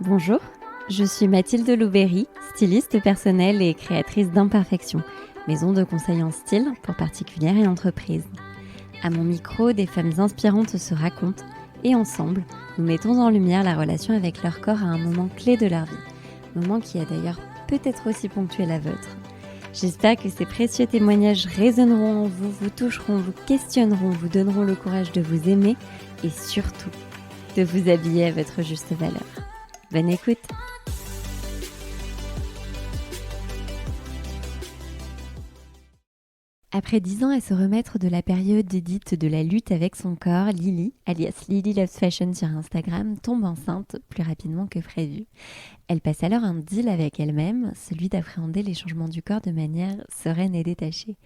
Bonjour, je suis Mathilde Louberry, styliste personnelle et créatrice d'Imperfection, maison de conseil en style pour particulières et entreprises. À mon micro, des femmes inspirantes se racontent et ensemble, nous mettons en lumière la relation avec leur corps à un moment clé de leur vie, moment qui a d'ailleurs peut-être aussi ponctué la vôtre. J'espère que ces précieux témoignages résonneront en vous, vous toucheront, vous questionneront, vous donneront le courage de vous aimer et surtout de vous habiller à votre juste valeur. Bonne écoute! Après 10 ans à se remettre de la période dite de la lutte avec son corps, Lily, alias Lily Loves Fashion sur Instagram, tombe enceinte plus rapidement que prévu. Elle passe alors un deal avec elle-même, celui d'appréhender les changements du corps de manière sereine et détachée.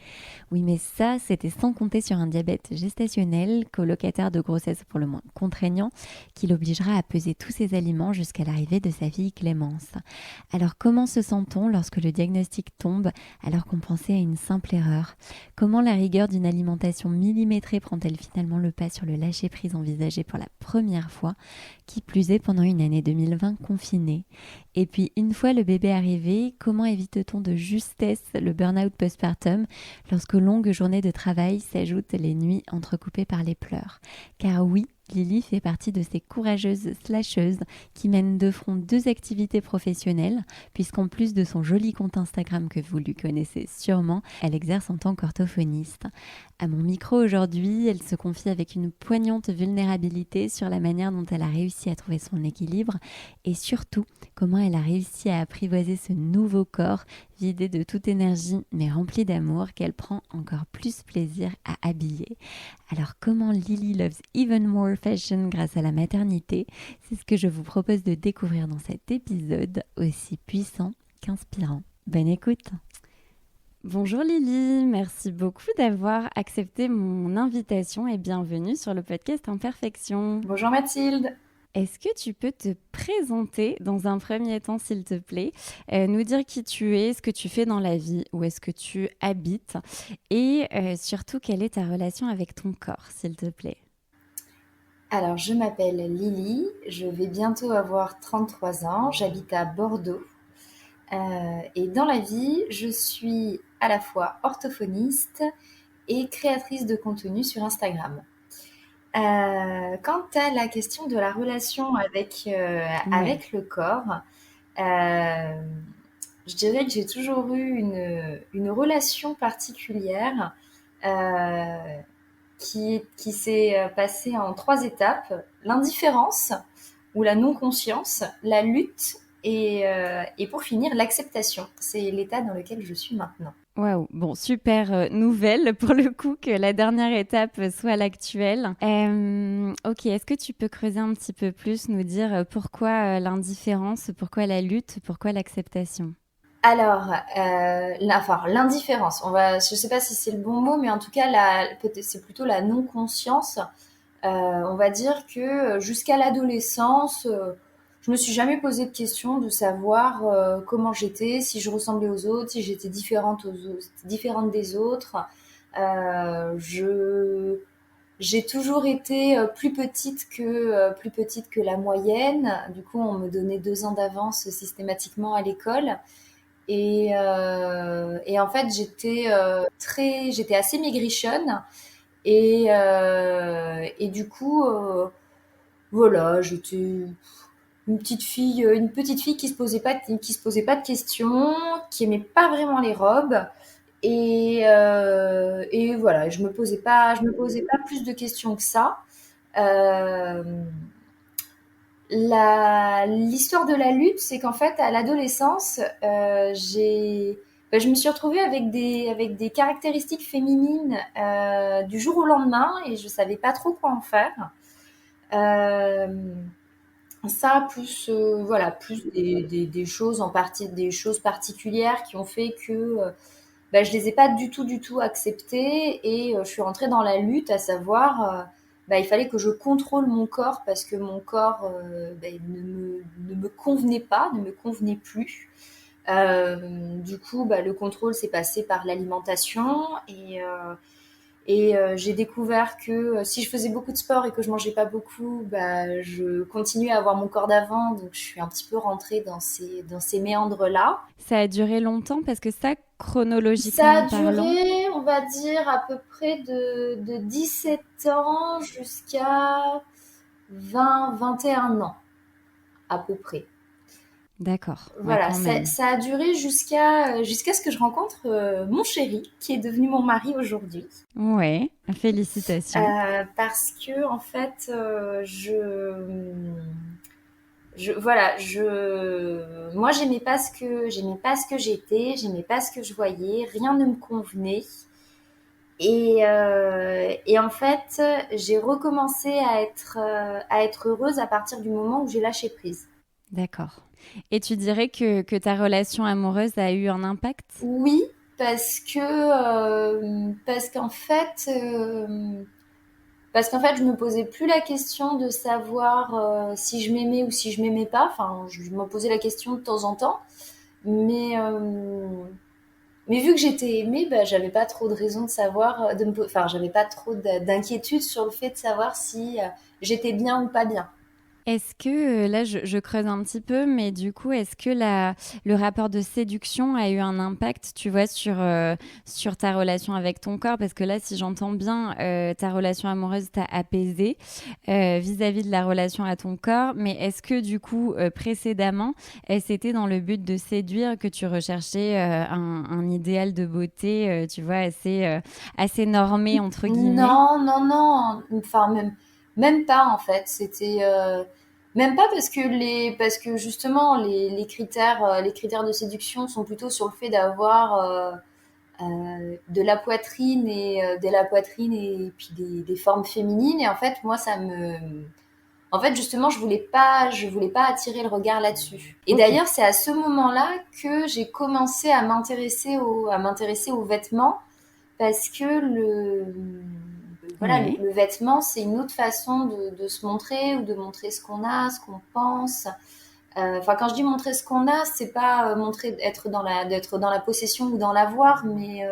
Oui, mais ça, c'était sans compter sur un diabète gestationnel, colocataire de grossesse pour le moins contraignant, qui l'obligera à peser tous ses aliments jusqu'à l'arrivée de sa fille Clémence. Alors comment se sent-on lorsque le diagnostic tombe alors qu'on pensait à une simple erreur ? Comment la rigueur d'une alimentation millimétrée prend-elle finalement le pas sur le lâcher-prise envisagé pour la première fois, qui plus est pendant une année 2020 confinée ? Et puis, une fois le bébé arrivé, comment évite-t-on de justesse le burn-out postpartum lorsque longues journées de travail s'ajoutent les nuits entrecoupées par les pleurs ? Car oui, Lily fait partie de ces courageuses slasheuses qui mènent de front 2 activités professionnelles, puisqu'en plus de son joli compte Instagram que vous lui connaissez sûrement, elle exerce en tant qu'orthophoniste. À mon micro aujourd'hui, elle se confie avec une poignante vulnérabilité sur la manière dont elle a réussi à trouver son équilibre et surtout comment elle a réussi à apprivoiser ce nouveau corps vidé de toute énergie mais rempli d'amour qu'elle prend encore plus plaisir à habiller. Alors comment Lily loves even more fashion grâce à la maternité ? C'est ce que je vous propose de découvrir dans cet épisode aussi puissant qu'inspirant. Bonne écoute! Bonjour Lily, merci beaucoup d'avoir accepté mon invitation et bienvenue sur le podcast Imperfection. Bonjour Mathilde. Est-ce que tu peux te présenter dans un premier temps, s'il te plaît, nous dire qui tu es, ce que tu fais dans la vie, où est-ce que tu habites et surtout quelle est ta relation avec ton corps, s'il te plaît. Alors, je m'appelle Lily, je vais bientôt avoir 33 ans, j'habite à Bordeaux. Et dans la vie, je suis à la fois orthophoniste et créatrice de contenu sur Instagram. Quant à la question de la relation Ouais. avec le corps, euh, je dirais que j'ai toujours eu une relation particulière euh, qui s'est passée en 3 étapes. L'indifférence ou la non-conscience, la lutte et pour finir, l'acceptation. C'est l'état dans lequel je suis maintenant. Waouh, bon, super nouvelle pour le coup que la dernière étape soit l'actuelle. Ok, est-ce que tu peux creuser un petit peu plus, nous dire pourquoi l'indifférence, pourquoi la lutte, pourquoi l'acceptation ? Alors, l'indifférence, je ne sais pas si c'est le bon mot, mais en tout cas, peut-être c'est plutôt la non-conscience. On va dire que jusqu'à l'adolescence, je me suis jamais posé de question de savoir comment j'étais, si je ressemblais aux autres, si j'étais différente des autres. J'ai toujours été plus petite que la moyenne. Du coup, on me donnait 2 ans d'avance systématiquement à l'école. Et en fait, j'étais assez maigrichonne. Et du coup, voilà, j'étais une petite fille qui se posait pas de questions, qui aimait pas vraiment les robes. Et voilà, je me posais pas plus de questions que ça. Euh, L'histoire de la lutte, c'est qu'en fait, à l'adolescence, je me suis retrouvée avec des caractéristiques féminines du jour au lendemain et je savais pas trop quoi en faire. Euh, Ça, plus, voilà, plus des choses des choses particulières qui ont fait que je les ai pas du tout acceptées et je suis rentrée dans la lutte, à savoir, il fallait que je contrôle mon corps parce que mon corps ne me convenait pas, ne me convenait plus. Du coup, le contrôle s'est passé par l'alimentation Et j'ai découvert que si je faisais beaucoup de sport et que je mangeais pas beaucoup, bah, je continuais à avoir mon corps d'avant. Donc, je suis un petit peu rentrée dans ces méandres-là. Ça a duré longtemps parce que ça, Ça a chronologiquement parlant, duré, on va dire, à peu près de 17 ans jusqu'à 20, 21 ans, à peu près. d'accord, ouais, Voilà, quand même. ça a duré jusqu'à ce que je rencontre mon chéri, qui est devenu mon mari aujourd'hui. Ouais, félicitations. Parce que, en fait, voilà, moi, j'aimais pas ce que j'étais, j'aimais pas ce que je voyais, rien ne me convenait. Et en fait, j'ai recommencé à être heureuse à partir du moment où j'ai lâché prise. D'accord. Et tu dirais que ta relation amoureuse a eu un impact? Oui, parce qu'en fait, je me posais plus la question de savoir si je m'aimais ou si je m'aimais pas. Enfin, je me posais la question de temps en temps, mais mais vu que j'étais aimée, bah, j'avais pas trop de raison de savoir, enfin, j'avais pas trop d'inquiétude sur le fait de savoir si j'étais bien ou pas bien. Est-ce que, là, je creuse un petit peu, mais du coup, est-ce que le rapport de séduction a eu un impact, tu vois, sur ta relation avec ton corps? Parce que là, si j'entends bien, ta relation amoureuse t'a apaisée vis-à-vis de la relation à ton corps, mais est-ce que, du coup, précédemment, c'était dans le but de séduire que tu recherchais un idéal de beauté, tu vois, assez normé, entre guillemets? Non, non, non. Enfin, même pas en fait. C'était même pas parce que justement les critères de séduction sont plutôt sur le fait d'avoir de la poitrine et puis des formes féminines. Et en fait, moi, en fait, justement, je voulais pas attirer le regard là-dessus. Et Ok. d'ailleurs, c'est à ce moment-là que j'ai commencé à m'intéresser aux vêtements parce que voilà, Ouais. le vêtement, c'est une autre façon de se montrer ou de montrer ce qu'on a, ce qu'on pense. Enfin, quand je dis montrer ce qu'on a, c'est pas montrer d'être dans la possession ou dans l'avoir, mais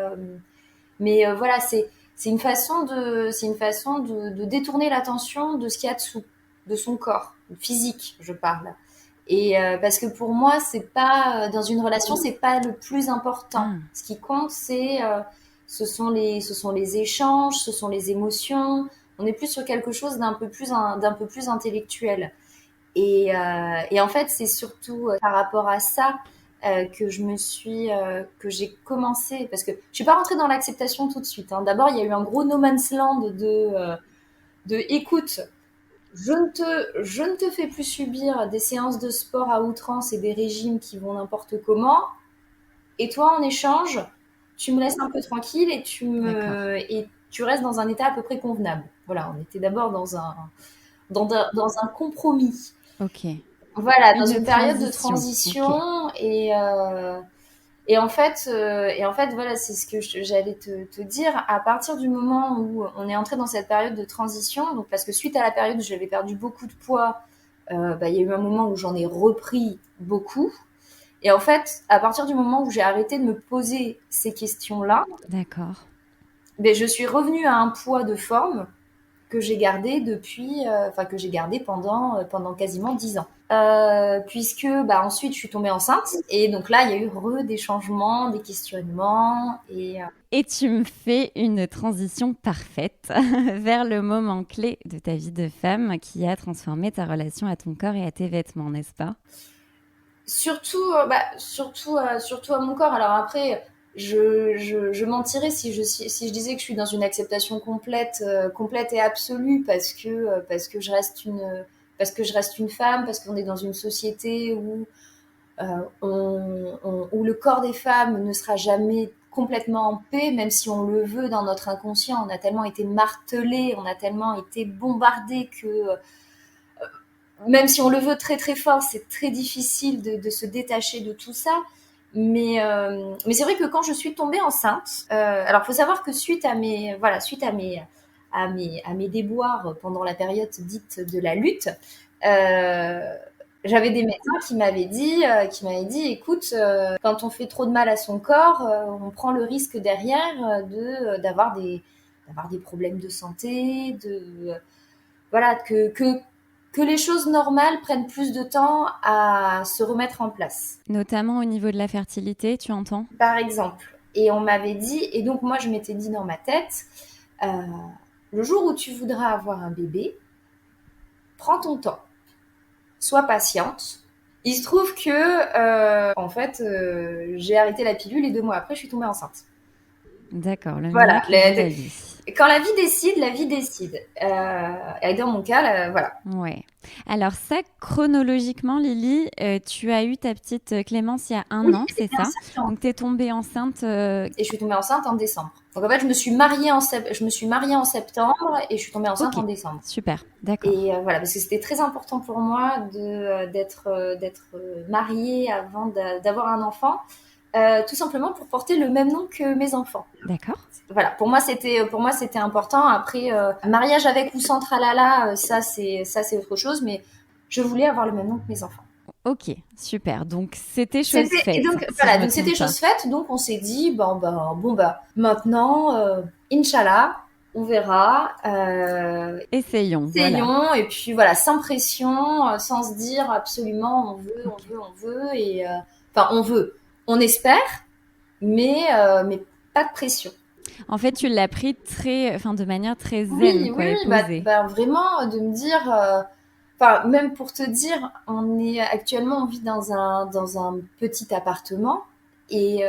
voilà, c'est une façon de détourner l'attention de ce qu'il y a dessous, de son corps, physique, je parle. Et parce que pour moi, c'est pas dans une relation, c'est pas le plus important. Ah, Ce qui compte, ce sont les échanges, ce sont les émotions. On est plus sur quelque chose d'un peu plus intellectuel. Et en fait, c'est surtout par rapport à ça que j'ai commencé, parce que je suis pas rentrée dans l'acceptation tout de suite. Hein. D'abord, il y a eu un gros no man's land écoute, je ne te fais plus subir des séances de sport à outrance et des régimes qui vont n'importe comment. Et toi, en échange, tu me laisses un peu tranquille d'accord. et tu restes dans un état à peu près convenable. Voilà, on était d'abord dans un compromis. Ok. Voilà, dans Une une période de transition. Ok. transition et en fait, voilà, c'est ce que j'allais te dire. À partir du moment où on est entré dans cette période de transition, donc parce que suite à la période où j'avais perdu beaucoup de poids, bah, il y a eu un moment où j'en ai repris beaucoup. Et en fait, à partir du moment où j'ai arrêté de me poser ces questions-là, D'accord. ben, je suis revenue à un poids de forme que j'ai gardé enfin que j'ai gardé pendant quasiment 10 ans. Puisque bah, ensuite je suis tombée enceinte et donc là il y a eu des changements, des questionnements Et tu me fais une transition parfaite vers le moment clé de ta vie de femme qui a transformé ta relation à ton corps et à tes vêtements, n'est-ce pas? surtout à mon corps. Alors après, je mentirais si je disais que je suis dans une acceptation complète et absolue parce que je reste une femme, parce qu'on est dans une société où le corps des femmes ne sera jamais complètement en paix, même si on le veut dans notre inconscient. On a tellement été martelé, on a tellement été bombardé que même si on le veut très très fort, c'est très difficile de se détacher de tout ça. Mais c'est vrai que quand je suis tombée enceinte, alors il faut savoir que suite à mes déboires pendant la période dite de la lutte, euh, j'avais des médecins qui m'avaient dit, écoute, quand on fait trop de mal à son corps, on prend le risque derrière d'avoir d'avoir des problèmes de santé, voilà, que les choses normales prennent plus de temps à se remettre en place. Notamment au niveau de la fertilité, tu entends? Par exemple. Et on m'avait dit, et donc moi je m'étais dit dans ma tête, euh, le jour où tu voudras avoir un bébé, prends ton temps, sois patiente. Il se trouve que, en fait, j'ai arrêté la pilule et 2 mois après, je suis tombée enceinte. D'accord, le Voilà. miracle de la vie. Quand la vie décide, la vie décide. Et dans mon cas, là, voilà. Ouais. Alors ça, chronologiquement, Lily, tu as eu ta petite Clémence il y a un Oui, an, c'est c'était en ça? septembre. Donc tu es tombée enceinte. Et je suis tombée enceinte en décembre. Donc en fait, je me suis mariée en septembre et je suis tombée enceinte Ok, en décembre. super, d'accord. Et voilà, parce que c'était très important pour moi d'être mariée avant d'avoir un enfant, tout simplement pour porter le même nom que mes enfants. D'accord. Voilà, pour moi c'était important. Après, mariage avec ou sans tralala, ça c'est autre chose, mais je voulais avoir le même nom que mes enfants. Ok, super. Donc c'était chose Et faite, donc si je voilà, me donc c'était trompe pas. chose faite. Donc on s'est dit bon bah maintenant, Inch'Allah, on verra. Essayons, voilà. Essayons, et puis voilà, sans pression, sans se dire absolument Ok. on veut, et enfin on veut, on espère, mais pas de pression. En fait, tu l'as pris enfin, de manière très zen, Oui, quoi, oui, et oui, bah, posée. bah, vraiment de me dire, enfin même pour te dire, on vit dans un petit appartement, et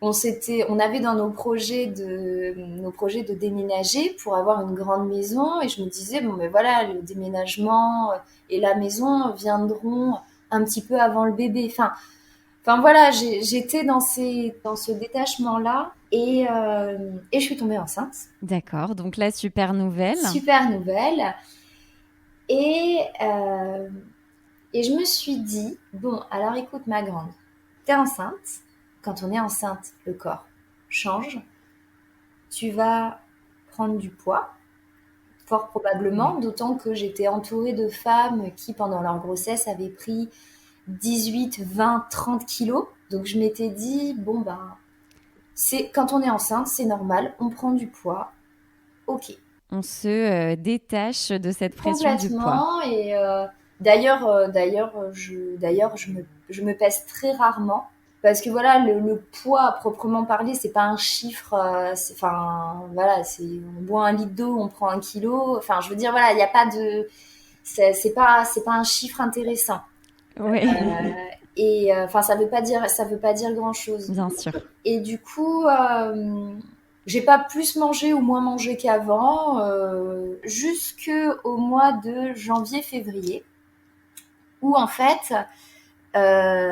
on avait dans nos projets de déménager pour avoir une grande maison, et je me disais bon mais voilà, le déménagement et la maison viendront un petit peu avant le bébé. Enfin voilà, j'étais dans ce détachement là, et je suis tombée enceinte. D'accord. Donc là, super nouvelle. Super nouvelle. Et euh, et je me suis dit bon alors écoute ma grande, t'es enceinte. Quand on est enceinte, le corps change. Tu vas prendre du poids, fort Oui. probablement, d'autant que j'étais entourée de femmes qui, pendant leur grossesse, avaient pris 18, 20, 30 kilos. Donc je m'étais dit, bon ben, quand on est enceinte, c'est normal, on prend du poids, ok. On se détache de cette pression du poids. Complètement. Et d'ailleurs, je me pèse très rarement. Parce que voilà, le poids à proprement parler, c'est pas un chiffre. Enfin, voilà, on boit 1 litre d'eau, on prend 1 kilo. Enfin, je veux dire, voilà, il n'y a pas de. C'est pas un chiffre intéressant. Oui, Et enfin, ça veut pas dire grand-chose. bien sûr. Et du coup, j'ai pas plus mangé ou moins mangé qu'avant, jusqu'au mois de janvier-février, où en fait,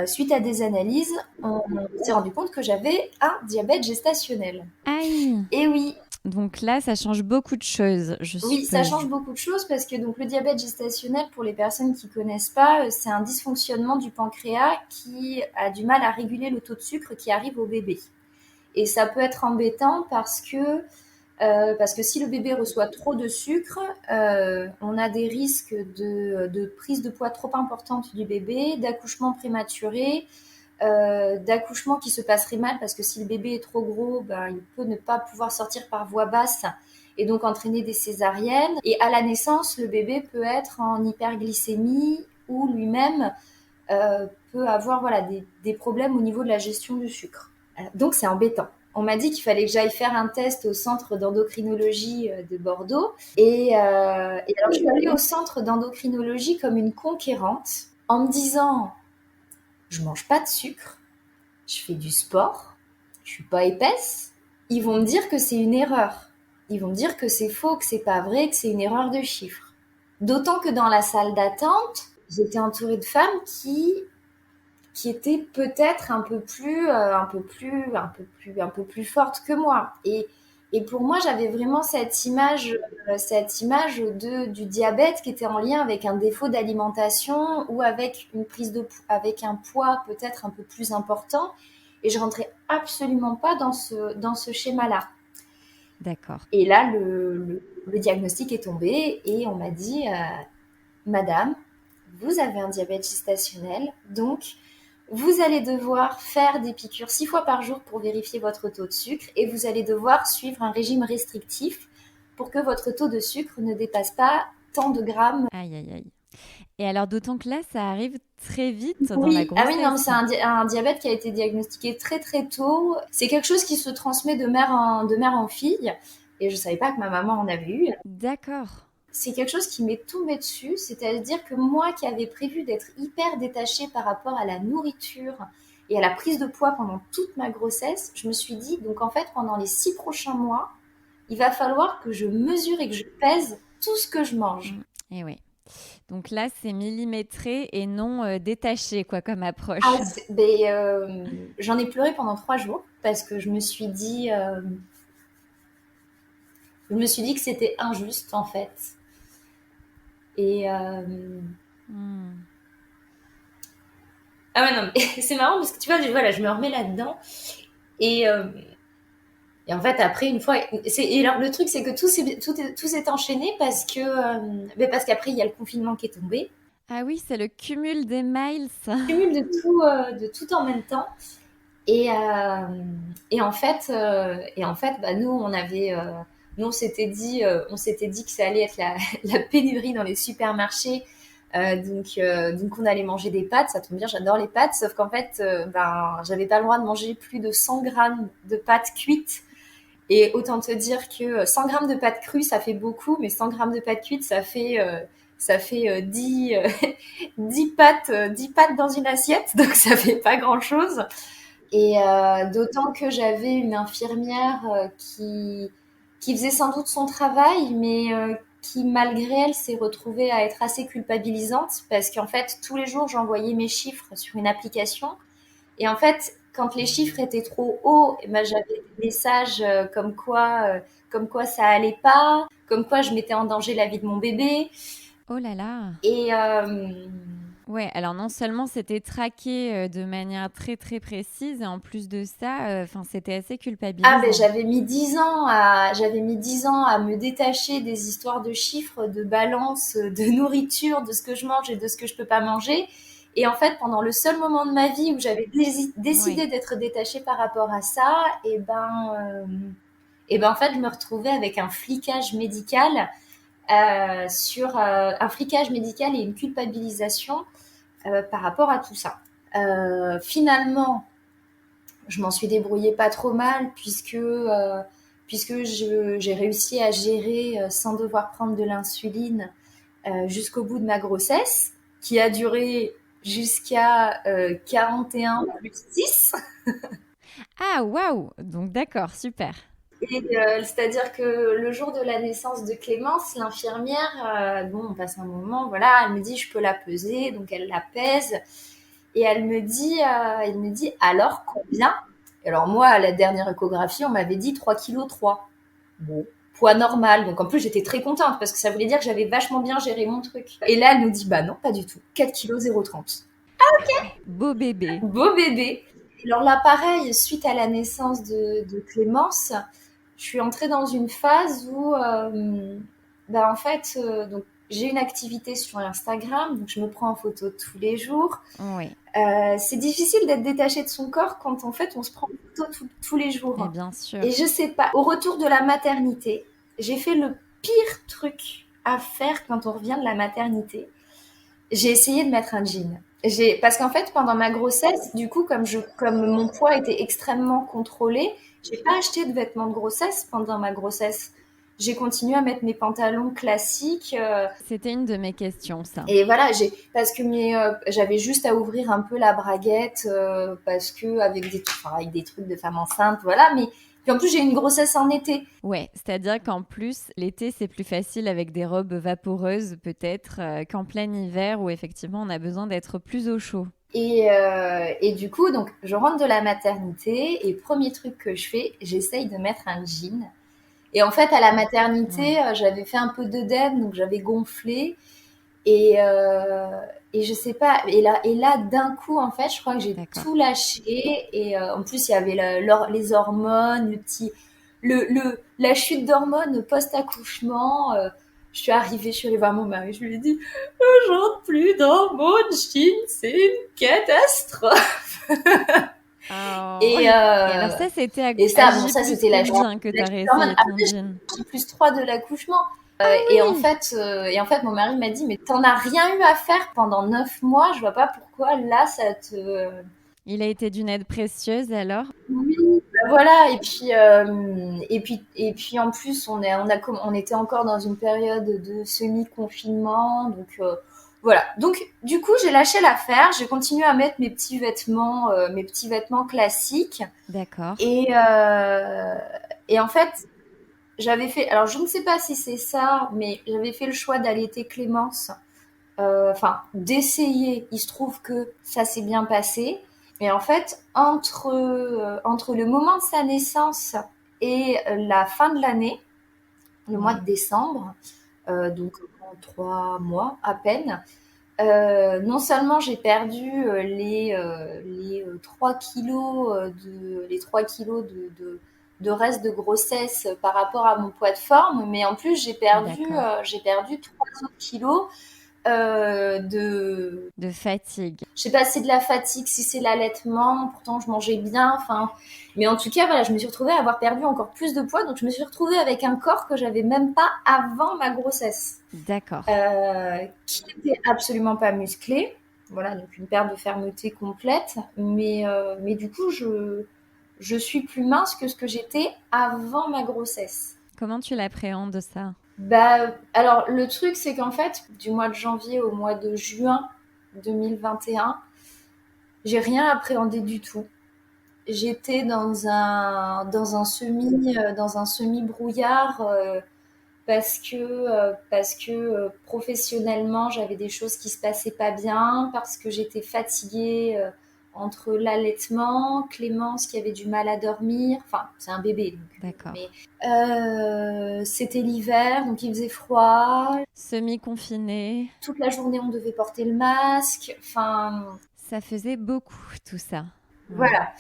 suite à des analyses, on s'est rendu compte que j'avais un diabète gestationnel. Aïe. Et oui, Donc là, ça change beaucoup de choses, je oui, ça suppose. change beaucoup de choses, parce que donc le diabète gestationnel, pour les personnes qui connaissent pas, c'est un dysfonctionnement du pancréas qui a du mal à réguler le taux de sucre qui arrive au bébé. Et ça peut être embêtant parce que si le bébé reçoit trop de sucre, on a des risques de prise de poids trop importante du bébé, d'accouchement prématuré, d'accouchement qui se passerait mal, parce que si le bébé est trop gros, ben, il peut ne pas pouvoir sortir par voie basse et donc entraîner des césariennes. Et à la naissance, le bébé peut être en hyperglycémie, ou lui-même peut avoir voilà, des problèmes au niveau de la gestion du sucre. Donc c'est embêtant. On m'a dit qu'il fallait que j'aille faire un test au centre d'endocrinologie de Bordeaux. Et alors je suis allée au centre d'endocrinologie comme une conquérante, en me disant, je mange pas de sucre, je fais du sport, je suis pas épaisse. Ils vont me dire que c'est une erreur. Ils vont me dire que c'est faux, que c'est pas vrai, que c'est une erreur de chiffres. D'autant que dans la salle d'attente, j'étais entourée de femmes qui étaient peut-être un peu plus fortes que moi. Et pour moi, j'avais vraiment cette image du diabète qui était en lien avec un défaut d'alimentation, ou avec avec un poids peut-être un peu plus important. Et je rentrais absolument pas dans ce schéma-là. D'accord. Et là, le diagnostic est tombé, et on m'a dit, Madame, vous avez un diabète gestationnel, donc vous allez devoir faire des piqûres 6 fois par jour pour vérifier votre taux de sucre et vous allez devoir suivre un régime restrictif pour que votre taux de sucre ne dépasse pas tant de grammes. Aïe, aïe, aïe. Et alors, d'autant que là, ça arrive très vite dans la Oui, ah oui, non, mais grossesse. c'est un diabète qui a été diagnostiqué très très tôt. C'est quelque chose qui se transmet de mère en fille. Et je savais pas que ma maman en avait eu. D'accord. C'est quelque chose qui m'est tombé dessus, c'est-à-dire que moi qui avais prévu d'être hyper détachée par rapport à la nourriture et à la prise de poids pendant toute ma grossesse, je me suis dit, donc en fait, pendant les 6 prochains mois, il va falloir que je mesure et que je pèse tout ce que je mange. Et oui. Donc là, c'est millimétré et non détaché, quoi, comme Ah, approche. j'en ai pleuré pendant 3 jours parce que je me suis dit que c'était injuste en fait. Et Hmm. ah ouais, non, mais c'est marrant parce que tu vois, voilà, je me remets là-dedans. Et, euh, et en fait, après, une fois. Et alors, le truc, c'est que tout s'est enchaîné parce qu'après, il y a le confinement qui est tombé. Ah oui, c'est le cumul des miles. Cumul de tout en même temps. Et en fait, bah, nous, on s'était dit que ça allait être la pénurie dans les supermarchés. Donc, on allait manger des pâtes. Ça tombe bien, j'adore les pâtes. Sauf qu'en fait, j'avais pas le droit de manger plus de 100 grammes de pâtes cuites. Et autant te dire que 100 grammes de pâtes crues, ça fait beaucoup, mais 100 grammes de pâtes cuites, ça fait 10 pâtes, 10 pâtes dans une assiette. Donc, ça fait pas grand-chose. Et d'autant que j'avais une infirmière qui faisait sans doute son travail, mais qui, malgré elle, s'est retrouvée à être assez culpabilisante parce qu'en fait, tous les jours, j'envoyais mes chiffres sur une application. Et en fait, quand les chiffres étaient trop hauts, eh ben, j'avais des messages comme quoi ça allait pas, comme quoi je mettais en danger la vie de mon bébé. Oh là là. Et Ouais, alors non seulement c'était traqué de manière très très précise, et en plus de ça, enfin c'était assez ah ben culpabilisant. j'avais mis 10 ans à me détacher des histoires de chiffres, de balance, de nourriture, de ce que je mange et de ce que je peux pas manger. Et en fait, pendant le seul moment de ma vie où j'avais Oui. décidé d'être détachée par rapport à ça, et ben en fait, je me retrouvais avec un flicage médical sur un flicage médical et une culpabilisation par rapport à tout ça. Finalement, je m'en suis débrouillée pas trop mal puisque j'ai réussi à gérer sans devoir prendre de l'insuline jusqu'au bout de ma grossesse, qui a duré jusqu'à 41 plus 10. Ah waouh! Donc d'accord, super. Et c'est-à-dire que le jour de la naissance de Clémence, l'infirmière, bon, on passe un moment, voilà, elle me dit je peux la peser, donc elle la pèse et elle me dit alors combien? Alors moi, à la dernière échographie, on m'avait dit 3,3 kg. Bon, poids normal. Donc en plus, j'étais très contente parce que ça voulait dire que j'avais vachement bien géré mon truc. Et là, elle nous dit bah non, pas du tout. 4,030 kg. Beau bébé. Beau bébé. Alors là, pareil, suite à la naissance de Clémence, je suis entrée dans une phase où, en fait, donc, j'ai une activité sur Instagram, donc je me prends en photo tous les jours. Oui, C'est difficile d'être détaché de son corps quand en fait on se prend en photo tous les mais jours. bien sûr. Et je sais pas, au retour de la maternité, j'ai fait le pire truc à faire quand on revient de la maternité. J'ai essayé de mettre un jean. Parce qu'en fait, pendant ma grossesse, du coup, comme mon poids était extrêmement contrôlé, j'ai pas acheté de vêtements de grossesse pendant ma grossesse. J'ai continué à mettre mes pantalons classiques. C'était une de mes questions, ça. Et voilà, parce que j'avais juste à ouvrir un peu la braguette parce que avec des trucs de femme enceinte, voilà. Mais puis en plus, j'ai une grossesse en été. Ouais, c'est-à-dire qu'en plus, l'été, c'est plus facile avec des robes vaporeuses, peut-être, qu'en plein hiver, où effectivement, on a besoin d'être plus au chaud. Et du coup, donc, je rentre de la maternité et premier truc que je fais, j'essaye de mettre un jean. Et en fait, à la Ouais, maternité, j'avais fait un peu d'œdème, donc j'avais gonflé. Et je sais pas, et là d'un coup, en fait, je crois que j'ai d'accord. tout lâché. Et en plus, il y avait les hormones, la chute d'hormones post-accouchement. Je suis arrivée, je suis allée voir mon mari, je lui ai dit, je rentre plus dans mon jean, c'est une catastrophe. Oh. Et, Et alors euh, ça, c'était et à ça, bon, J ça plus c'était la combien que tu as hormone. réessayé ton Après, jean? j'ai plus 3 de l'accouchement. Ah oui! Et en fait, mon mari m'a dit, mais t'en as rien eu à faire pendant 9 mois, je vois pas pourquoi là ça te. Il a été d'une aide précieuse alors? Oui, bah voilà. Et puis en plus, on était encore dans une période de semi-confinement, donc voilà. Donc du coup, j'ai lâché l'affaire, j'ai continué à mettre mes petits vêtements classiques. D'accord. Et en fait, j'avais fait, alors je ne sais pas si c'est ça, mais j'avais fait le choix d'allaiter Clémence, enfin d'essayer. Il se trouve que ça s'est bien passé. Et en fait, entre le moment de sa naissance et la fin de l'année, le mois Ouais. de décembre, donc en 3 mois à peine, non seulement j'ai perdu les 3 kilos, les 3 kilos de reste de grossesse par rapport à mon poids de forme, mais en plus D'accord. j'ai perdu 3 autres kilos de, De fatigue. je sais pas si c'est de la fatigue, si c'est l'allaitement, pourtant je mangeais bien, enfin, mais en tout cas voilà, je me suis retrouvée à avoir perdu encore plus de poids, donc je me suis retrouvée avec un corps que j'avais même pas avant ma grossesse, D'accord. qui n'était absolument pas musclé. Voilà, donc une perte de fermeté complète. Mais du coup, je suis plus mince que ce que j'étais avant ma grossesse. Comment tu l'appréhendes ça? Bah, alors, le truc, c'est qu'en fait, du mois de janvier au mois de juin 2021, j'ai rien appréhendé du tout. J'étais dans un semi-brouillard, parce que professionnellement, j'avais des choses qui se passaient pas bien, parce que j'étais fatiguée, entre l'allaitement, Clémence qui avait du mal à dormir, enfin, c'est un bébé, donc, D'accord. mais c'était l'hiver, donc il faisait froid, Semi-confiné. toute la journée on devait porter le masque, enfin, Ça faisait beaucoup tout ça. Ouais. voilà.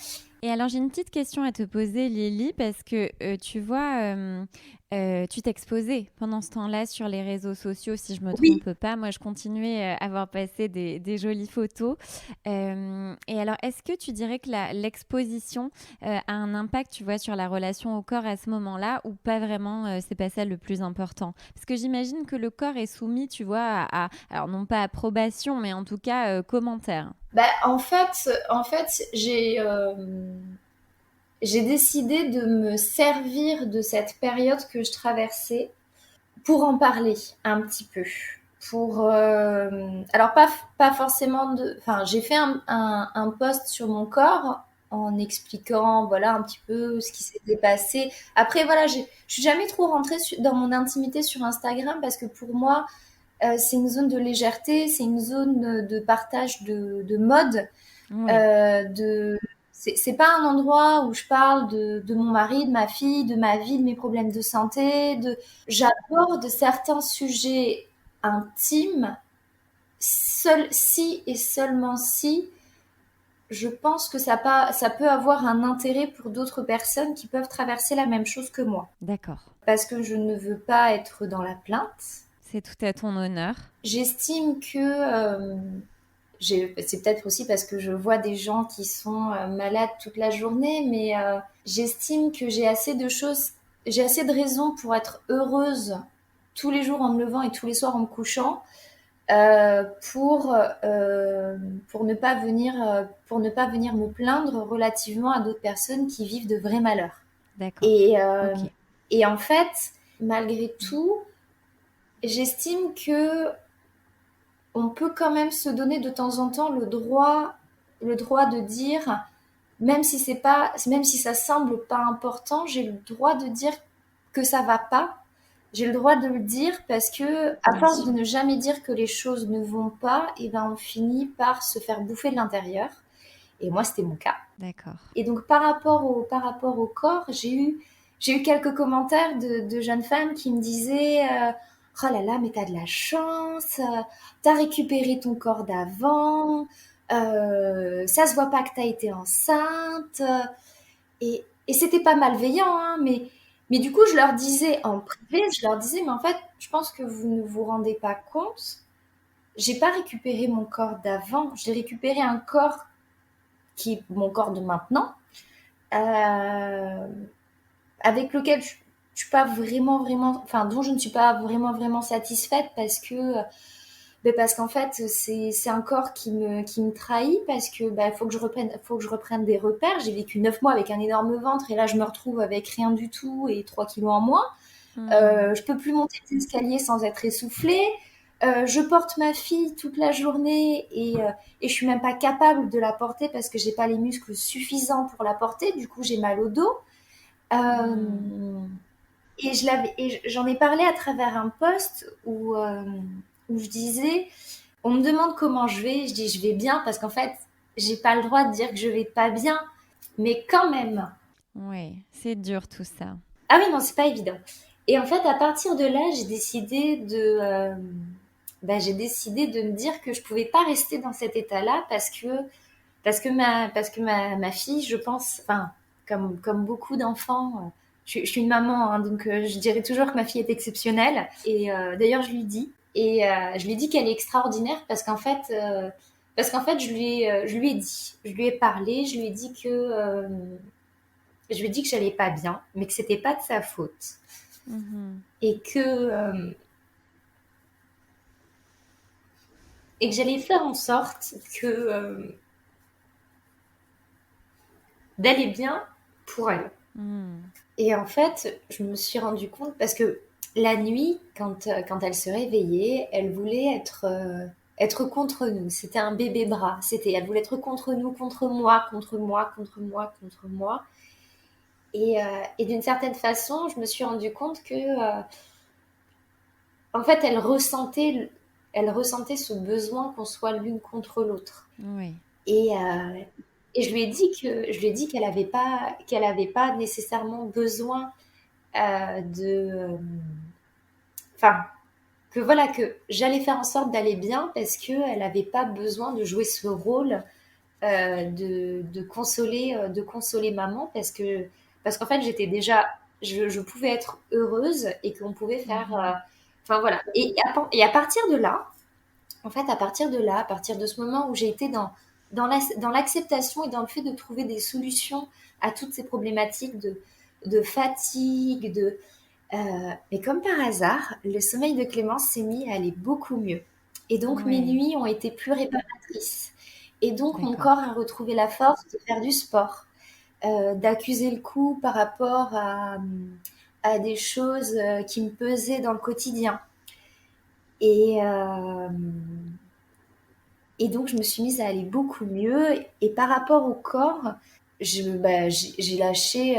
Et alors, j'ai une petite question à te poser, Lily, parce que tu vois, tu t'exposais pendant ce temps-là sur les réseaux sociaux, si je me Oui, trompe pas. Moi, je continuais à voir passer des jolies photos. Et alors, est-ce que tu dirais que l'exposition a un impact, tu vois, sur la relation au corps à ce moment-là, ou pas vraiment, c'est pas ça le plus important? Parce que j'imagine que le corps est soumis, tu vois, alors non pas approbation, mais en tout cas, commentaire. bah, en fait, j'ai décidé de me servir de cette période que je traversais pour en parler un petit peu. Alors, pas forcément de. Enfin, j'ai fait un post sur mon corps en expliquant, voilà, un petit peu ce qui s'était passé. Après, voilà, je suis jamais trop rentrée dans mon intimité sur Instagram parce que pour moi, c'est une zone de légèreté, c'est une zone de partage de mode, Oui, de c'est pas un endroit où je parle de mon mari, de ma fille, de ma vie, de mes problèmes de santé, j'aborde certains sujets intimes seul si et seulement si je pense que ça peut avoir un intérêt pour d'autres personnes qui peuvent traverser la même chose que moi. d'accord. Parce que je ne veux pas être dans la plainte. C'est tout à ton honneur. J'estime que c'est peut-être aussi parce que je vois des gens qui sont malades toute la journée, mais j'estime que j'ai assez de raisons pour être heureuse tous les jours en me levant et tous les soirs en me couchant, euh, pour, pour ne pas venir me plaindre relativement à d'autres personnes qui vivent de vrais malheurs. D'accord. Et, Ok. et en fait, malgré tout, j'estime que on peut quand même se donner de temps en temps le droit de dire, même si ça semble pas important, j'ai le droit de dire que ça va pas. J'ai le droit de le dire parce que, à Bien force de sûr. ne jamais dire que les choses ne vont pas, et ben on finit par se faire bouffer de l'intérieur. Et moi, c'était mon cas. D'accord. Et donc, par rapport au corps, j'ai eu quelques commentaires de jeunes femmes qui me disaient, oh là là, mais t'as de la chance, t'as récupéré ton corps d'avant, ça se voit pas que t'as été enceinte. Et c'était pas malveillant, hein, Mais du coup, je leur disais en privé, je leur disais, mais en fait, je pense que vous ne vous rendez pas compte. J'ai pas récupéré mon corps d'avant, j'ai récupéré un corps qui est mon corps de maintenant, euh, avec lequel je suis pas vraiment, enfin, dont je ne suis pas vraiment satisfaite parce qu'en fait, c'est un corps qui me trahit parce que faut que je reprenne des repères. J'ai vécu 9 mois avec un énorme ventre et là, je me retrouve avec rien du tout et 3 kilos en moins. Hmm. Je peux plus monter les escaliers sans être essoufflée. Je porte ma fille toute la journée et je suis même pas capable de la porter parce que j'ai pas les muscles suffisants pour la porter. Du coup, j'ai mal au dos. Hmm. Euh, j'en ai parlé à travers un post où je disais, on me demande comment je vais, je dis je vais bien parce qu'en fait, j'ai pas le droit de dire que je vais pas bien, mais quand même. Ouais, c'est dur tout ça. Ah oui, non, c'est pas évident. Et en fait, à partir de là, j'ai décidé de me dire que je pouvais pas rester dans cet état-là parce que ma fille, je pense, enfin, comme beaucoup d'enfants, je suis une maman, hein, donc je dirais toujours que ma fille est exceptionnelle. Et d'ailleurs, je lui dis. Et je lui dis qu'elle est extraordinaire parce qu'en fait, je lui ai dit, je lui ai parlé, je lui ai dit que j'allais pas bien, mais que c'était pas de sa faute Mhm. et que euh, et que j'allais faire en sorte que d'aller bien pour elle. Hmm. Et en fait, je me suis rendu compte parce que la nuit, quand elle se réveillait, elle voulait être contre nous. C'était un bébé bras. Elle voulait être contre nous, contre moi, contre moi, contre moi, contre moi. Et d'une certaine façon, je me suis rendu compte que, en fait, elle ressentait ce besoin qu'on soit l'une contre l'autre. Oui, Et, et je lui ai dit qu'elle avait pas nécessairement besoin de, enfin, que voilà, que j'allais faire en sorte d'aller bien parce qu'elle n'avait pas besoin de jouer ce rôle de consoler maman parce qu'en fait, je pouvais être heureuse et qu'on pouvait faire, mhm. enfin voilà. Et à partir de là, en fait, à partir de ce moment où j'ai été dans l'acceptation et dans le fait de trouver des solutions à toutes ces problématiques de fatigue, mais comme par hasard, le sommeil de Clémence s'est mis à aller beaucoup mieux. Et donc mes Ouais, nuits ont été plus réparatrices. Et donc mon d'accord. corps a retrouvé la force de faire du sport, d'accuser le coup par rapport à des choses qui me pesaient dans le quotidien. Et, euh, et donc je me suis mise à aller beaucoup mieux. Et par rapport au corps, j'ai lâché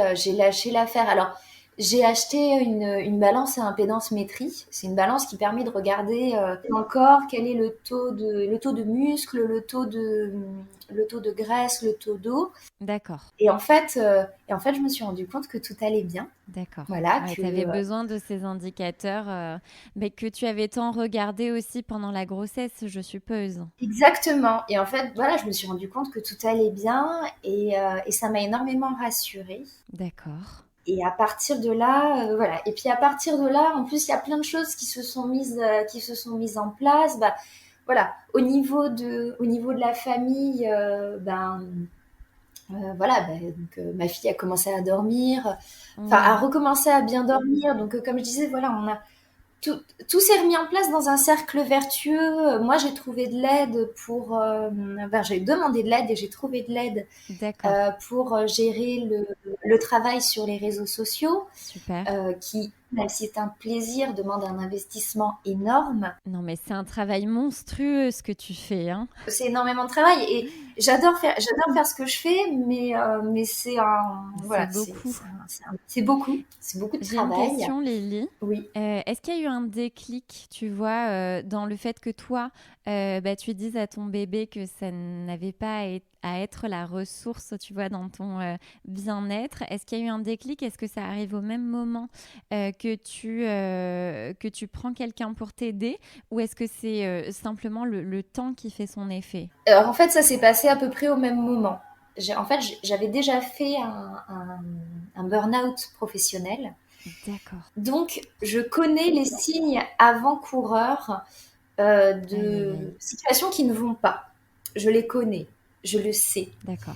l'affaire. Alors, j'ai acheté une balance à impédance métrie. C'est une balance qui permet de regarder dans le corps quel est le taux de muscle, le taux de graisse, le taux d'eau. D'accord, Et en fait, je me suis rendu compte que tout allait bien. d'accord. Voilà, Ouais, que tu avais besoin de ces indicateurs, mais que tu avais tant regardé aussi pendant la grossesse, je suppose. exactement. Et en fait, voilà, je me suis rendu compte que tout allait bien et ça m'a énormément rassurée. D'accord. Et à partir de là, voilà. Et puis à partir de là, en plus, il y a plein de choses qui se sont mises en place. Bah, voilà. Au niveau de la famille, voilà. Donc, ma fille a commencé à dormir, enfin, a Oui, recommencé à bien dormir. Donc, comme je disais, voilà, tout, tout s'est remis en place dans un cercle vertueux. Moi, j'ai trouvé de l'aide j'ai demandé de l'aide et j'ai trouvé de l'aide d'accord. pour gérer le travail sur les réseaux sociaux, Super. qui, même si c'est un plaisir, demande un investissement énorme. Non, mais c'est un travail monstrueux ce que tu fais, hein. C'est énormément de travail et j'adore faire ce que je fais, mais C'est voilà, beaucoup. c'est beaucoup de J'ai une travail. question, Lily. Oui. Est-ce qu'il y a eu un déclic, tu vois, dans le fait que toi, bah, tu dises à ton bébé que ça n'avait pas à être la ressource, tu vois, dans ton bien-être? Est-ce qu'il y a eu un déclic? Est-ce que ça arrive au même moment que tu prends quelqu'un pour t'aider? Ou est-ce que c'est simplement le temps qui fait son effet? Alors en fait, ça s'est passé à peu près au même moment. J'avais déjà fait un burn-out professionnel. D'accord. Donc, je connais les signes avant-coureurs Aïe, aïe, aïe. de situations qui ne vont pas. Je les connais, je le sais. D'accord.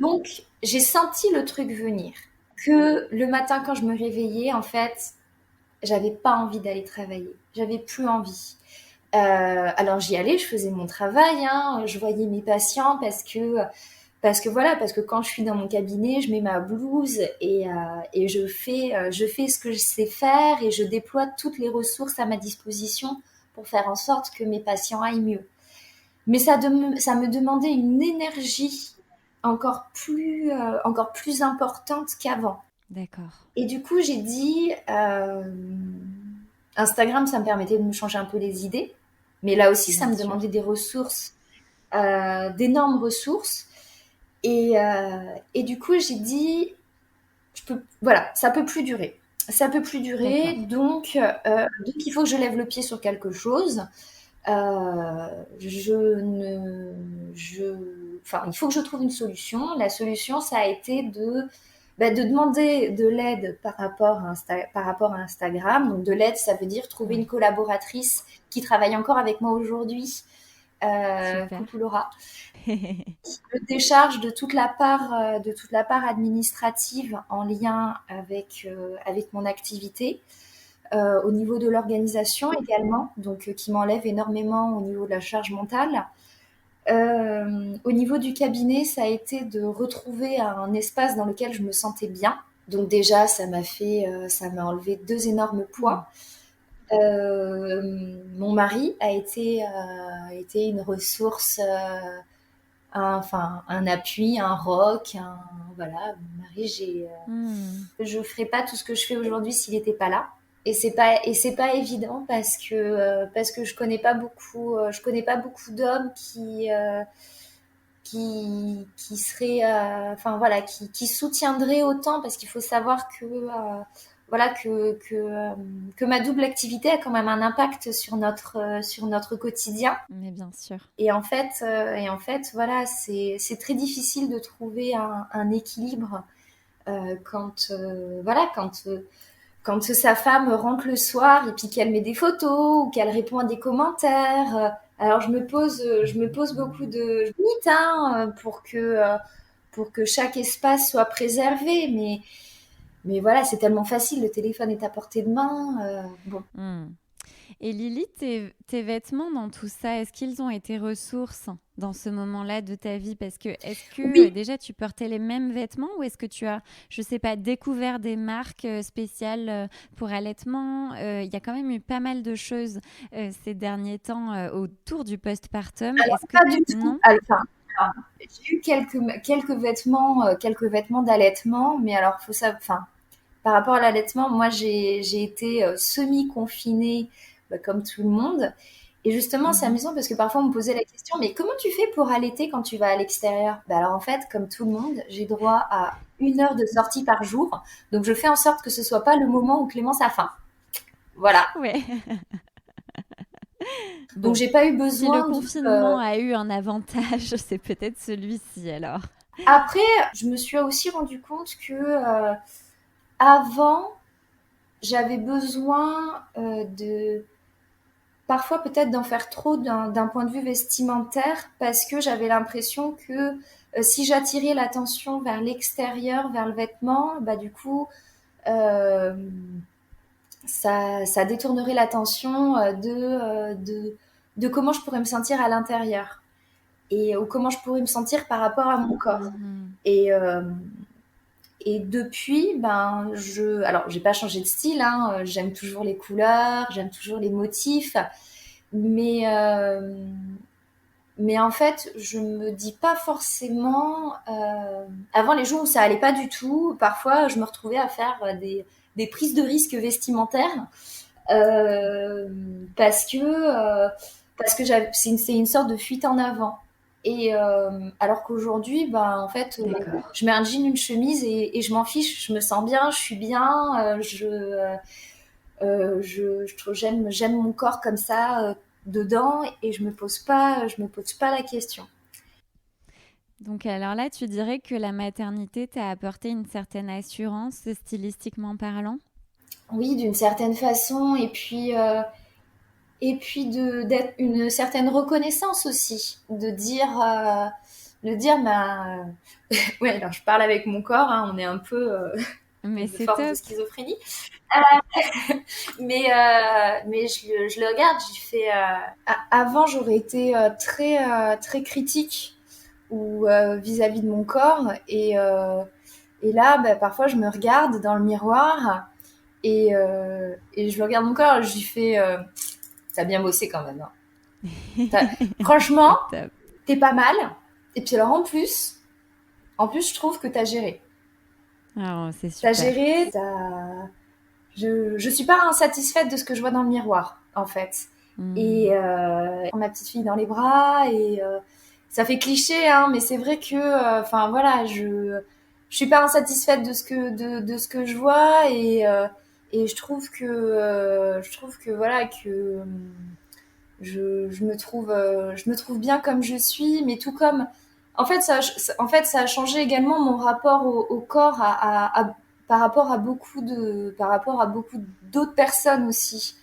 Donc, j'ai senti le truc venir. Que le matin, quand je me réveillais, en fait, j'avais pas envie d'aller travailler. J'avais plus envie. Alors j'y allais, je faisais mon travail, hein, je voyais mes patients parce que voilà, parce que quand je suis dans mon cabinet, je mets ma blouse et je fais ce que je sais faire et je déploie toutes les ressources à ma disposition pour faire en sorte que mes patients aillent mieux. Mais ça me demandait une énergie encore plus importante qu'avant. D'accord. Et du coup, j'ai dit, Instagram, ça me permettait de me changer un peu les idées, mais là aussi, ça Bien me sûr. demandait des ressources, d'énormes ressources. Et du coup, j'ai dit, voilà, ça peut plus durer. Ça peut plus durer, D'accord. donc il faut que je lève le pied sur quelque chose. Je ne, je, enfin, il faut que je trouve une solution. La solution, ça a été de demander de l'aide par rapport à Instagram. Donc, de l'aide, ça veut dire trouver une Ouais. collaboratrice qui travaille encore avec moi aujourd'hui. Super. Coucou Laura. Qui me décharge de toute la part administrative en lien avec mon activité au niveau de l'organisation également, donc qui m'enlève énormément au niveau de la charge mentale. Au niveau du cabinet, ça a été de retrouver un espace dans lequel je me sentais bien. Donc déjà, ça m'a enlevé deux énormes Hmm. poids. Mon mari a été une ressource, un appui, un rock, voilà. Mon mari, Hmm. je ferais pas tout ce que je fais aujourd'hui s'il n'était pas là. Et c'est pas évident parce que je connais pas beaucoup d'hommes qui seraient voilà qui soutiendraient autant parce qu'il faut savoir que voilà que ma double activité a quand même un impact sur notre quotidien. Mais bien sûr. Et en fait voilà c'est très difficile de trouver un équilibre voilà quand sa femme rentre le soir et puis qu'elle met des photos ou qu'elle répond à des commentaires. Alors je me pose beaucoup de limites pour que chaque espace soit préservé. Mais voilà, c'est tellement facile, le téléphone est à portée de main. Bon. Hmm. Et Lily, tes vêtements dans tout ça, est-ce qu'ils ont été ressources dans ce moment-là de ta vie? Parce que est-ce que Oui, déjà tu portais les mêmes vêtements ou est-ce que tu as, je sais pas, découvert des marques spéciales pour allaitement? Il y a quand même eu pas mal de choses ces derniers temps autour du postpartum. alors Est-ce que pas du tout. non? Alors, j'ai eu quelques vêtements d'allaitement, mais alors faut ça, enfin, par rapport à l'allaitement, moi j'ai été semi-confinée comme tout le monde. Et justement, c'est Mhm. amusant parce que parfois on me posait la question, mais comment tu fais pour allaiter quand tu vas à l'extérieur? Ben alors en fait, comme tout le monde, j'ai droit à 1 heure de sortie par jour. Donc je fais en sorte que ce soit pas le moment où Clémence a faim. Voilà. Ouais. Donc Bon, j'ai pas eu si le besoin confinement a eu un avantage, c'est peut-être celui-ci alors. Après, je me suis aussi rendu compte que avant, j'avais besoin de parfois peut-être d'en faire trop d'un point de vue vestimentaire parce que j'avais l'impression que si j'attirais l'attention vers l'extérieur, vers le vêtement, bah du coup euh, ça détournerait l'attention de comment je pourrais me sentir à l'intérieur et ou comment je pourrais me sentir par rapport à mon corps. Mhm. Et, euh, et depuis, alors j'ai pas changé de style, hein, j'aime toujours les couleurs, j'aime toujours les motifs, mais mais en fait, je me dis pas forcément. Avant, les jours où ça allait pas du tout, parfois, je me retrouvais à faire des prises de risques vestimentaires euh, parce que c'est une sorte de fuite en avant. Et alors qu'aujourd'hui, en fait, D'accord. je mets un jean, une chemise et je m'en fiche. Je me sens bien, je suis bien, j'aime mon corps comme ça dedans et je me pose pas la question. Donc alors là, tu dirais que la maternité t'a apporté une certaine assurance stylistiquement parlant? Oui, d'une certaine façon, et puis d'être une certaine reconnaissance aussi, de dire, bah, ouais, alors je parle avec mon corps, hein, on est un peu Mais de c'est forme de top. schizophrénie, mais je le regarde, j'y fais. Avant, j'aurais été très critique ou vis-à-vis de mon corps, et là, bah, parfois, je me regarde dans le miroir et je regarde mon corps, et j'y fais. T'as bien bossé quand même, hein. Franchement, C'est top. t'es pas mal. Et puis alors en plus, je trouve que t'as géré. Oh, c'est T'as super. géré, je suis pas insatisfaite de ce que je vois dans le miroir, en fait. Hmm. Et ma petite fille dans les bras, et ça fait cliché, hein, mais c'est vrai que, enfin voilà, je suis pas insatisfaite de ce que je vois, et je trouve que voilà que je me trouve bien comme je suis, mais tout comme, en fait, ça a changé également mon rapport au corps par rapport à beaucoup d'autres personnes aussi.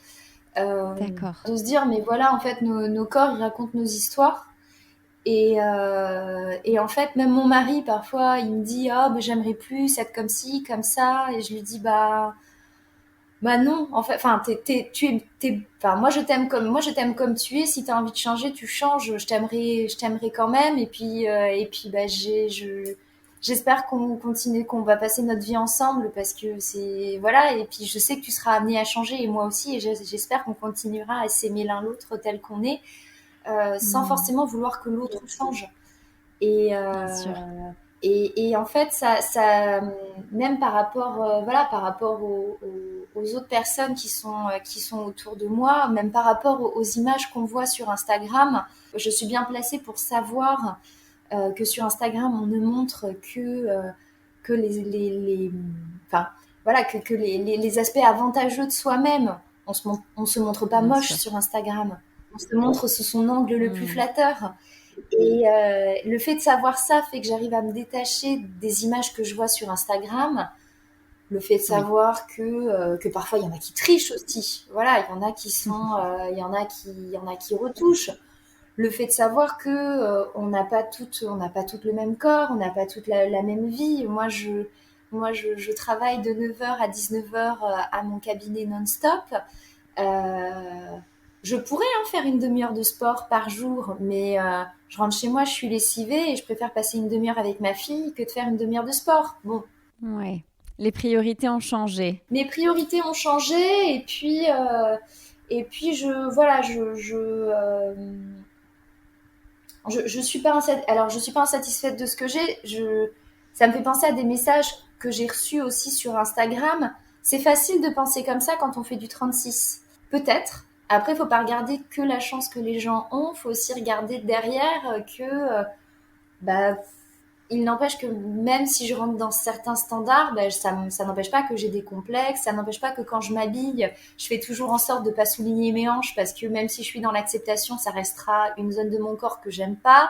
D'accord. De se dire, mais voilà, en fait, nos corps, ils racontent nos histoires. Et en fait, même mon mari, parfois, il me dit, oh, mais j'aimerais plus être comme ci, comme ça. Et je lui dis, bah non, en fait, enfin, enfin, moi je t'aime comme tu es. Si t'as envie de changer, tu changes. Je t'aimerais quand même. Et puis, bah, j'espère qu'on continue, qu'on va passer notre vie ensemble parce que c'est, voilà. Et puis, je sais que tu seras amené à changer et moi aussi. Et j'espère qu'on continuera à s'aimer l'un l'autre tel qu'on est, sans Hmm. forcément vouloir que l'autre change. Et, Bien sûr. et en fait, même par rapport, voilà, par rapport aux autres personnes qui sont autour de moi, même par rapport aux images qu'on voit sur Instagram, je suis bien placée pour savoir que sur Instagram, on ne montre que enfin, voilà, que les aspects avantageux de soi-même. On se montre pas Bien moche sûr. sur Instagram. On se montre sous son angle le plus Hmm. flatteur. Et le fait de savoir ça fait que j'arrive à me détacher des images que je vois sur Instagram. Le fait de Oui. savoir que parfois il y en a qui trichent aussi. Voilà, il y en a qui sont, il y en a qui retouchent. Le fait de savoir que on n'a pas toutes le même corps, on n'a pas toute la même vie. Je travaille de 9 heures à 19 heures à mon cabinet non-stop. Euh, je pourrais faire une demi-heure de sport par jour, mais je rentre chez moi, je suis lessivée et je préfère passer une demi-heure avec ma fille que de faire une demi-heure de sport. Bon, Ouais. Les priorités ont changé. mes priorités ont changé, et puis voilà, je suis pas alors je suis pas insatisfaite de ce que j'ai. Ça me fait penser à des messages que j'ai reçus aussi sur Instagram. C'est facile de penser comme ça quand on fait du 36. Peut-être. Après, il faut pas regarder que la chance que les gens ont. Il faut aussi regarder derrière que bah, il n'empêche que même si je rentre dans certains standards, ben, ça n'empêche pas que j'ai des complexes, ça n'empêche pas que quand je m'habille, je fais toujours en sorte de ne pas souligner mes hanches parce que même si je suis dans l'acceptation, ça restera une zone de mon corps que j'aime pas.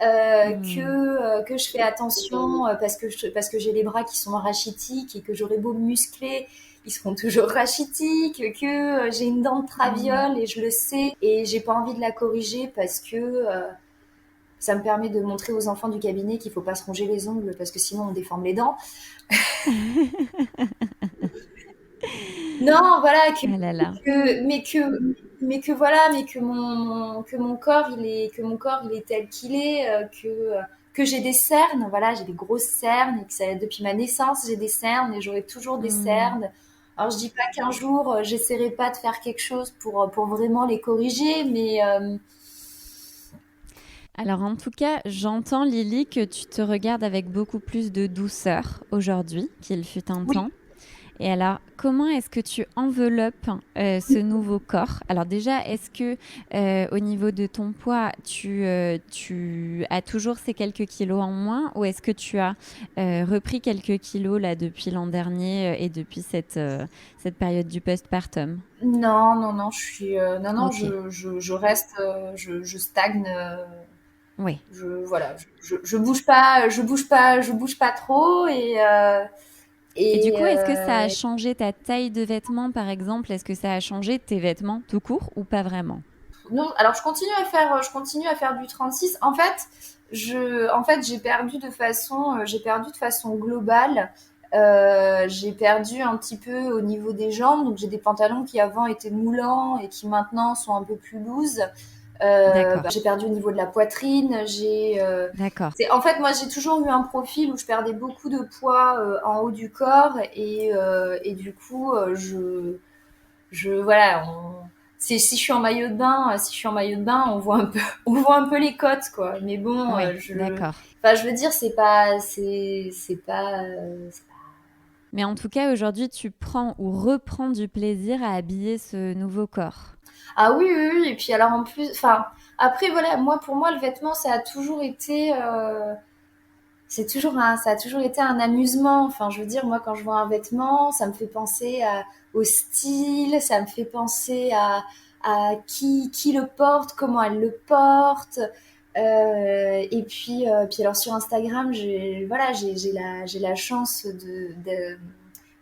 Hmm. Que je fais attention parce que j'ai les bras qui sont rachitiques et que j'aurai beau me muscler, ils seront toujours rachitiques, que j'ai une dent de Hmm. traviole et je le sais et j'ai pas envie de la corriger parce que ça me permet de montrer aux enfants du cabinet qu'il ne faut pas se ronger les ongles parce que sinon on déforme les dents. Non, voilà, Ah là là. que mon corps il est tel qu'il est, que j'ai des cernes, voilà, j'ai des grosses cernes et que depuis ma naissance j'ai des cernes et j'aurai toujours des Hmm. cernes. Alors je dis pas qu'un jour j'essaierai pas de faire quelque chose pour vraiment les corriger, mais Alors en tout cas, j'entends Lily que tu te regardes avec beaucoup plus de douceur aujourd'hui qu'il fut un oui. temps. Et alors, comment est-ce que tu enveloppes ce nouveau corps? Alors déjà, est-ce que au niveau de ton poids, tu as toujours ces quelques kilos en moins ou est-ce que tu as repris quelques kilos là depuis l'an dernier et depuis cette période du postpartum? Non, non, non, non, non, Ok. je reste, je stagne. Oui. Je bouge pas, je bouge pas trop Et du coup, est-ce que ça a et changé ta taille de vêtements, par exemple? Est-ce que ça a changé tes vêtements tout court ou pas vraiment? non, alors je continue à faire du 36. En fait, j'ai perdu de façon globale. J'ai perdu un petit peu au niveau des jambes, donc j'ai des pantalons qui avant étaient moulants et qui maintenant sont un peu plus loose. D'accord, J'ai perdu au niveau de la poitrine. d'accord. En fait, moi, j'ai toujours eu un profil où je perdais beaucoup de poids en haut du corps et du coup, voilà, si je suis en maillot de bain, on voit un peu, on voit un peu les côtes, quoi. Mais bon, Oui, d'accord. enfin, je veux dire, c'est pas. Mais en tout cas, aujourd'hui, tu prends ou reprends du plaisir à habiller ce nouveau corps. Ah oui, oui, oui. Et puis alors en plus, enfin, après voilà, pour moi, le vêtement, ça a toujours été un amusement. Enfin, je veux dire, moi, quand je vois un vêtement, ça me fait penser au style, ça me fait penser à qui le porte, comment elle le porte. Puis alors sur Instagram, j'ai la chance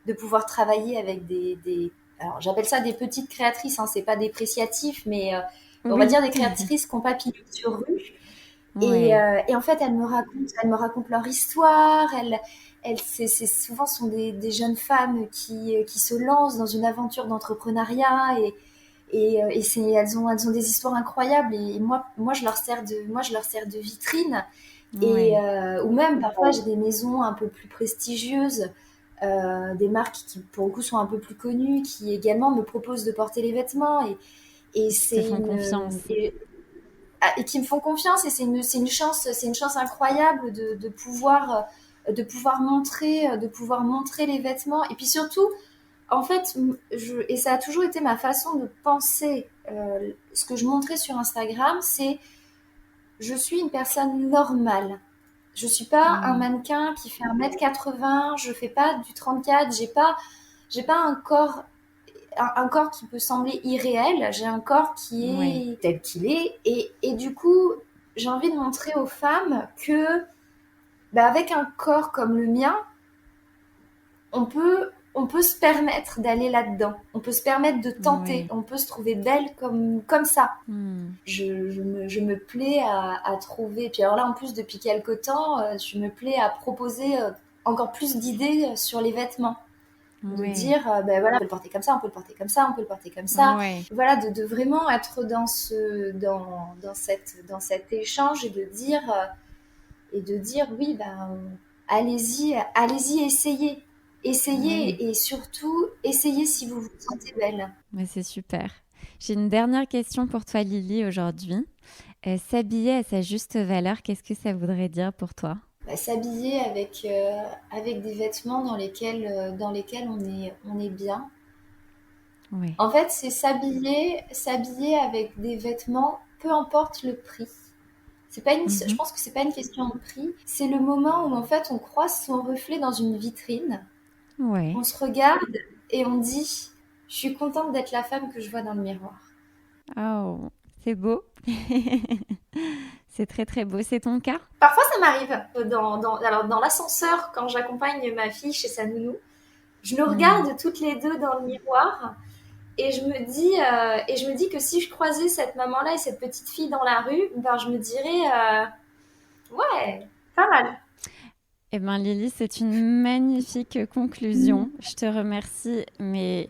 de pouvoir travailler avec alors j'appelle ça des petites créatrices, hein, c'est pas dépréciatif, mais on va Oui, dire des créatrices qui n'ont pas pignon sur rue. oui, Et en fait, elles me racontent leur histoire. Souvent sont des jeunes femmes qui se lancent dans une aventure d'entrepreneuriat elles ont des histoires incroyables. Et moi, je leur sers de vitrine. oui, Ou même parfois, j'ai des maisons un peu plus prestigieuses, des marques qui pour le coup sont un peu plus connues, qui également me proposent de porter les vêtements. Et qui te c'est font une, confiance. et qui me font confiance et c'est une chance incroyable de pouvoir montrer les vêtements et puis surtout en fait et ça a toujours été ma façon de penser ce que je montrais sur Instagram c'est je suis une personne normale. Je suis pas un Mm. mannequin qui fait 1,80 m, je fais pas du 34, j'ai pas un corps qui peut sembler irréel, j'ai un corps qui Oui, est tel qu'il est. Et du coup, j'ai envie de montrer aux femmes que, bah, avec un corps comme le mien, on peut se permettre d'aller là-dedans. On peut se permettre de tenter. oui. On peut se trouver belle comme ça. Mm. Je me plais à trouver. Puis alors là, en plus, depuis quelque temps, je me plais à proposer encore plus d'idées sur les vêtements de Oui, dire ben voilà on peut le porter comme ça, on peut le porter comme ça, on peut le porter comme ça, oui. voilà de vraiment être dans cet échange et de dire oui ben allez-y Oui, essayez et surtout essayez si vous vous sentez belle. mais c'est super. J'ai une dernière question pour toi, Lily, aujourd'hui. S'habiller à sa juste valeur, qu'est-ce que ça voudrait dire pour toi? Bah, s'habiller avec des vêtements dans lesquels on est bien. Oui. En fait, c'est s'habiller avec des vêtements, peu importe le prix. Je Mhm. pense que c'est pas une question de prix. C'est le moment où en fait on croise son reflet dans une vitrine, Ouais. on se regarde et on dit, je suis contente d'être la femme que je vois dans le miroir. Oh, c'est beau. C'est très très beau. C'est ton cas? Parfois ça m'arrive alors dans l'ascenseur quand j'accompagne ma fille chez sa nounou, je nous Hmm. regarde toutes les deux dans le miroir et je me dis que si je croisais cette maman-là et cette petite fille dans la rue, ben je me dirais ouais, pas mal. Eh bien, Lily, c'est une magnifique conclusion. Je te remercie, mais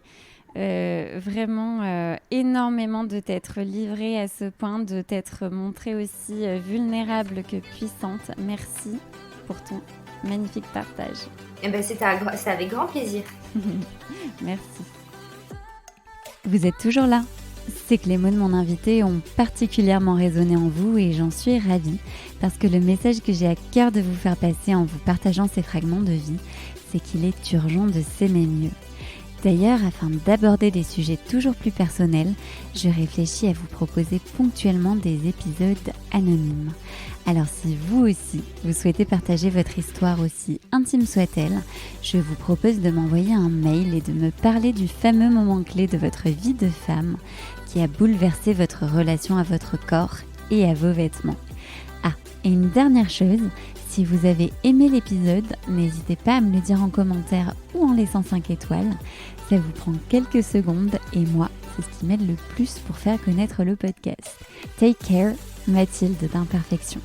vraiment énormément de t'être livrée à ce point, de t'être montrée aussi vulnérable que puissante. Merci pour ton magnifique partage. Eh ben, c'est avec grand plaisir. Merci. Vous êtes toujours là. C'est que les mots de mon invité ont particulièrement résonné en vous et j'en suis ravie parce que le message que j'ai à cœur de vous faire passer en vous partageant ces fragments de vie, c'est qu'il est urgent de s'aimer mieux. D'ailleurs, afin d'aborder des sujets toujours plus personnels, je réfléchis à vous proposer ponctuellement des épisodes anonymes. Alors si vous aussi, vous souhaitez partager votre histoire aussi intime soit-elle, je vous propose de m'envoyer un mail et de me parler du fameux moment clé de votre vie de femme qui a bouleversé votre relation à votre corps et à vos vêtements. Ah, et une dernière chose, si vous avez aimé l'épisode, n'hésitez pas à me le dire en commentaire ou en laissant 5 étoiles. Ça vous prend quelques secondes et moi, c'est ce qui m'aide le plus pour faire connaître le podcast. Take care, Mathilde d'Imperfection.